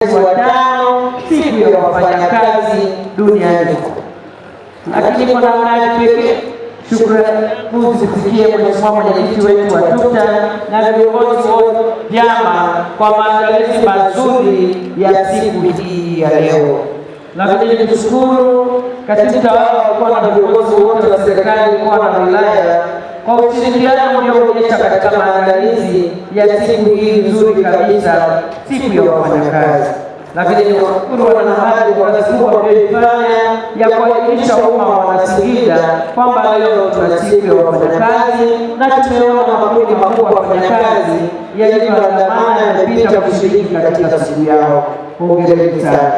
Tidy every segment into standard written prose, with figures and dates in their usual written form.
wa 5 siku ya wafanyakazi duniani. Lakini kwa namna ya pekee shukrani zifikie Mheshimiwa Mwenyekiti wetu wa TUCTA na viongozi wote vyama kwa maandalizi mazuri ya siku hii ya leo. Lakini nikushukuru Katibu Tawala kwa na viongozi wote wa serikali kwa na wilaya kwa ushirikiano mlioonyesha katika maandalizi ya siku hii nzuri kabisa, siku ya wafanyakazi. Lakini niwashukuru wanahabari kwa kazi kubwa mlioifanya ya kuelimisha umma wa Singida kwamba leo tuna siku ya wafanyakazi, na tumeona makundi makubwa ya wafanyakazi yaliyoandamana yamepita kushiriki katika siku yao. Hongereni sana.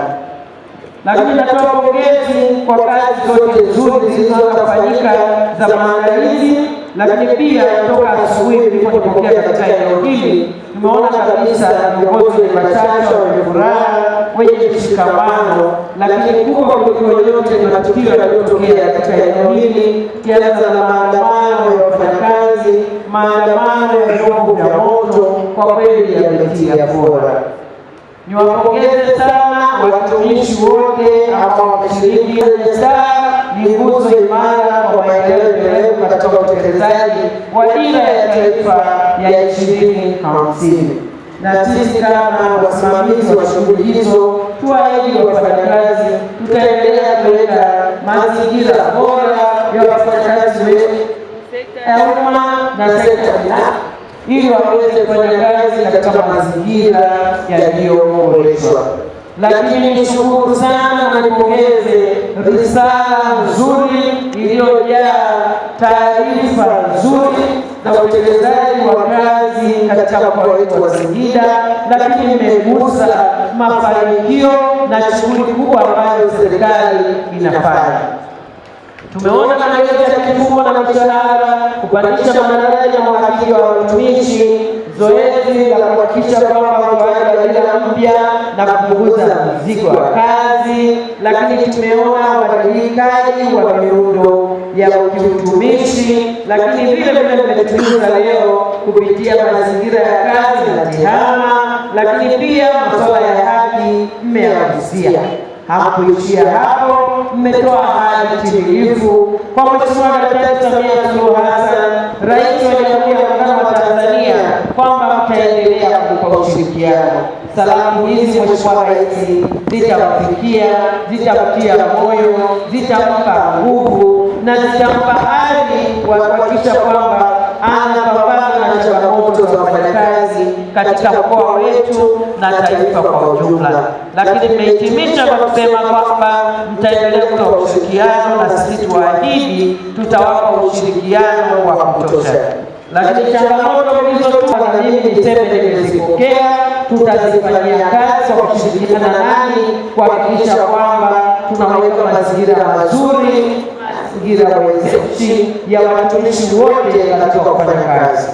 Lakini natoa pongezi kwa kazi zote nzuri zilizofanyika za maandalizi. Lakini pia toka asubuhi nilipotokea katika eneo hili tumeona kabisa viongozi wa machache wenye furaha, wenye mshikamano. Lakini kubwa kuliko yote ni matukio yaliyotokea katika eneo hili, kianza na maandamano ya wafanyakazi, maandamano ya vyombo vya moto, kwa kweli yametia fora. Niwapongeze sana watumishi wote ambao wameshiriki. Ni nguzo imara kwa maendeleo endelevu katika utekelezaji wa Dira ya Taifa ya 2050. Na sisi kama wasimamizi wa shughuli hizo tuahidi wafanyakazi tutaendelea kuweka mazingira bora ya wafanyakazi wetu umma na sekta binafsi ili waweze kufanya kazi katika mazingira yaliyoboreshwa. Lakini nishukuru sana na nipongeze risala nzuri iliyojaa taarifa nzuri na utekelezaji wa kazi katika mkoa wetu wa Singida, lakini imegusa mafanikio na shughuli kubwa ambayo serikali inafanya. Tumeona mageuzi ya kifumo na mishahara, kupandisha madaraja ya uhakiki wa watumishi, zoezi la kuhakikisha kwamba watoaji ajira mpya na kupunguza mzigo wa kazi. Lakini tumeona ubadilikaji wa miundo ya kiutumishi, lakini vile tumetimiza leo kupitia mazingira ya kazi na tehama. Lakini pia masuala ya haki mmeyagusia. Hakuishia hapo, mmetoa ahadi timilifu kwa Mheshimiwa Daktari Samia Suluhu Hassan, Rais wa Jamhuri ya Muungano wa Tanzania, kwamba mtaendelea kupa ushirikiano. Salamu hizi Mheshimiwa Rais zitamfikia, zitamtia moyo, zitampa nguvu na zitampa ari wa kuhakikisha kwamba anapambana na changamoto za wafanyakazi katika mkoa wetu na taifa kwa ujumla. Lakini mmehitimisha kwa kusema kwamba mtaendelea kutoa ushirikiano, na sisi tuahidi tutawapa ushirikiano wa kutosha. Lakini changamoto zilizotoa na mimi niseme nimezipokea, tutazifanyia kazi kwa kushirikiana nani kuhakikisha kwamba tunaweka mazingira mazuri, mazingira wezeshi ya watumishi wote katika kufanya kazi.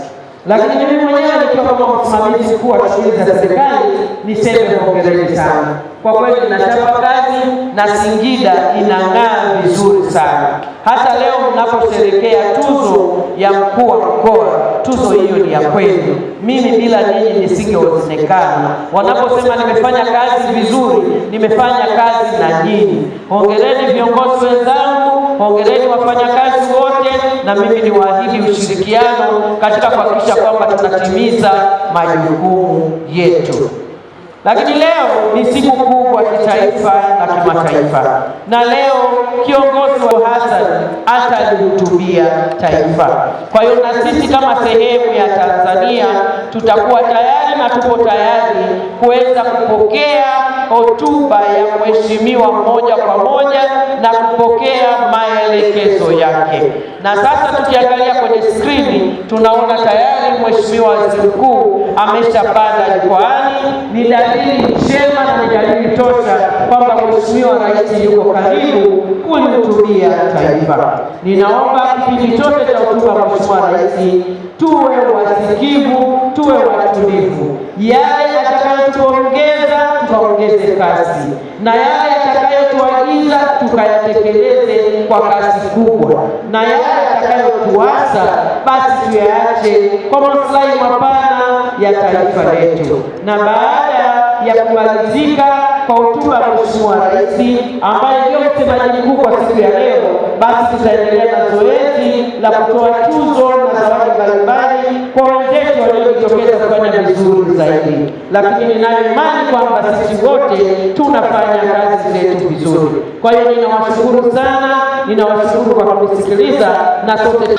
Lakini mimi mwenyewe nikiwa kama msimamizi mkuu wa shughuli za serikali niseme hongereni sana. Kwa kweli nachapa kazi na Singida inang'aa vizuri sana. Hata leo mnaposherehekea tuzo ya mkuu wa mkoa, tuzo hiyo ni ya kweli. Mimi bila nyinyi nisingeonekana. Wanaposema nimefanya kazi vizuri, nimefanya kazi na nyinyi. Hongereni viongozi wenzangu, hongereni wafanyakazi wote, na mimi niwaahidi ushirikiano katika kuhakikisha kwamba tunatimiza majukumu yetu. Lakini leo ni siku kubwa kitaifa na kimataifa, na leo kiongozi wa Hassan atalihutubia taifa. Kwa hiyo na sisi kama sehemu ya Tanzania tutakuwa tayari na tupo tayari kuweza kupokea hotuba ya mheshimiwa moja kwa moja na kupokea maelekezo yake. Na sasa tukiangalia kwenye skrini tunaona tayari Mheshimiwa Waziri Mkuu ameshapanda jukwaani. Ni dalili njema na ni dalili tosha kwamba Mheshimiwa Rais yuko karibu kulihutubia taifa. Ninaomba kipindi chote cha hotuba Mheshimiwa Rais tuwe wasikivu, tuwe watulivu. Yale atakayotuongeza tukaongeze kasi, na yale atakayotuagiza tukayatekeleze kwa kasi kubwa, na yale atakayotuasa basi tuyaache kwa maslahi mapana ya taifa letu. Na baada ya kumalizika kwa hotuba ya Mheshimiwa Rais ambaye ndio msemaji mkuu kwa siku ya leo, basi tutaendelea na zoezi la kutoa tuzo na zawadi mbalimbali kwa wenzetu waliojitokeza kufanya vizuri zaidi. Lakini ninayo imani kwamba sisi wote tunafanya kazi zetu vizuri. Kwa hiyo ninawashukuru sana, ninawashukuru kwa kunisikiliza na sote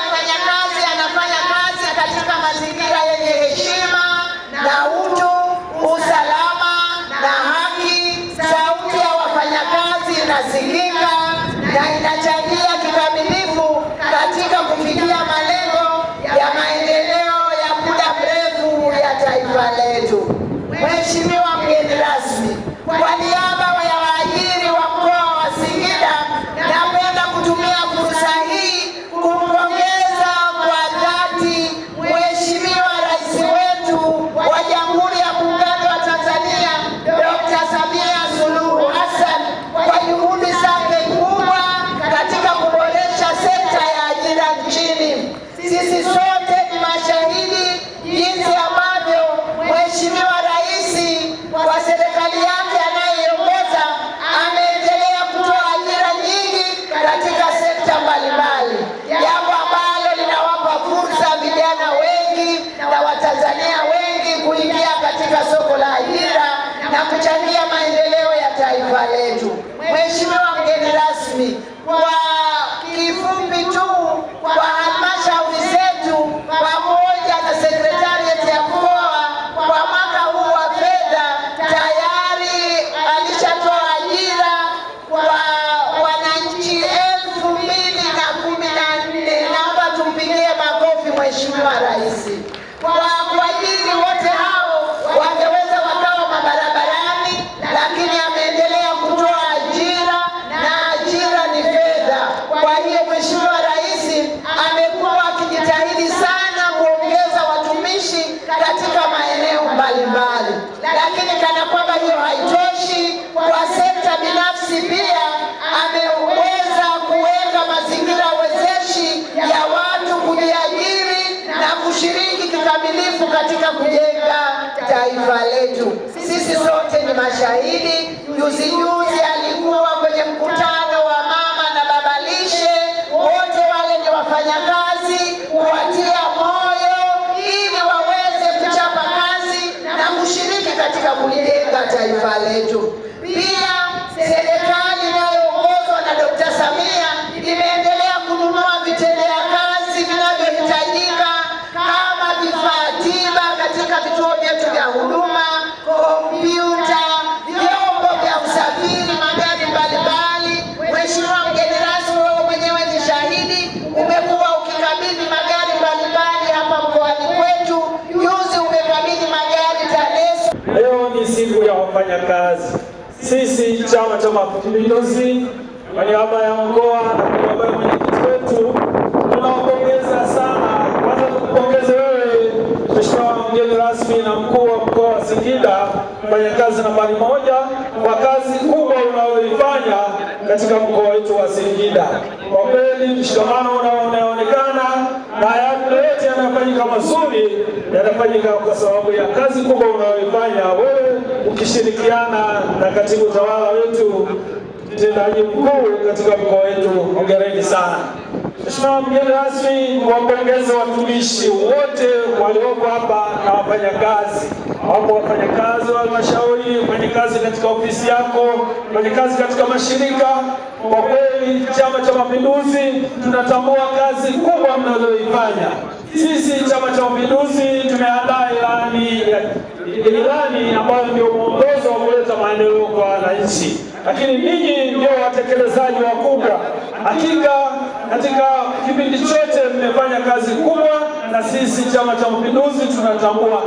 inasikika na inachangia kikamilifu katika kufikia malengo ya maendeleo ya muda mrefu ya taifa letu. Mheshimiwa mgeni rasmi, kwa niaba ya waajiri wa mkoa wa Singida, napenda kutumia fursa hii kumpongeza kwa dhati Mheshimiwa Rais wetu wa Jamhuri ya Muungano wa Tanzania, Dr. Samia Suluhu Hassan kwa juhudi zake kubwa katika kuboresha sekta ya ajira nchini. Sisi sote ni mashahidi jinsi ambavyo Mheshimiwa Rais kwa serikali yake anayoiongoza ameendelea kutoa ajira nyingi katika sekta mbalimbali, jambo ambalo linawapa fursa vijana wengi na Watanzania wengi kuingia katika soko la ajira na kuchangia maendeleo ya taifa letu. Mheshimiwa mgeni rasmi, kwa kifupi tu, kwa halmashauri zetu pamoja na sekretarieti ya mkoa kwa mwaka huu wa fedha tayari alishatoa ajira kwa wananchi 2014. Naomba tumpigie makofi Mheshimiwa Rais. Kwa kuajiri wote hao wangeweza wakawa mabarabarani, lakini ameendelea kutoa ajira na ajira ni fedha. Kwa hiyo Mheshimiwa Rais amekuwa akijitahidi sana kuongeza watumishi katika maeneo mbalimbali, lakini kana kwamba hiyo haitoshi, kwa sekta binafsi pia ameweza kuweka mazingira wezeshi ya watu kujiajiri na kushiriki kikamilifu katika kujenga taifa letu. Sisi sote ni mashahidi. Juzi alikuwa kwenye mkutano wa mama na baba lishe, wote wale ni wafanyakazi, kuwatia moyo ili waweze kuchapa kazi na kushiriki katika kujenga taifa letu. Pia serikali inayoongozwa na Dr. Samia imeendelea kununua vitendea kazi vinavyohitajika kama vifaa tiba katika vituo vyetu vya huduma, kompyuta, vyombo vya usafiri, magari mbalimbali. Mheshimiwa mgeni rasmi, wewe mwenyewe ni shahidi, umekuwa ukikabidhi magari mbalimbali hapa mkoani kwetu. Juzi umekabidhi magari TANESCO. Leo ni siku ya wafanyakazi. Sisi Chama cha Mapinduzi kwa niaba ya mkoa na kwa niaba ya mwenyekiti wetu tunawapongeza sana. Kwanza tukupongeze wewe Mheshimiwa mgeni rasmi na mkuu wa mkoa wa Singida, mfanyakazi nambari 1, kwa kazi kubwa unayoifanya katika mkoa wetu wa Singida. Kwa kweli mshikamano unaoonekana na yote yanafanyika mazuri, yanafanyika kwa sababu ya kazi kubwa unayoifanya wewe ukishirikiana na katibu tawala wetu mtendaji mkuu katika mkoa wetu. Hongereni sana. Mheshimiwa mgeni rasmi, wapongeze watumishi wote walioko hapa na wafanyakazi. Wapo wafanyakazi wa halmashauri, wafanyakazi katika ofisi yako, wafanyakazi katika mashirika. Kwa kweli Chama cha Mapinduzi tunatambua kazi kubwa mnazoifanya. Sisi Chama cha Mapinduzi tumeandaa ilani ambayo ndio mwongozo wa kuleta maendeleo kwa wananchi, lakini ninyi ndio watekelezaji wakubwa. Hakika katika kipindi chote mmefanya kazi kubwa, na sisi Chama cha Mapinduzi tunatambua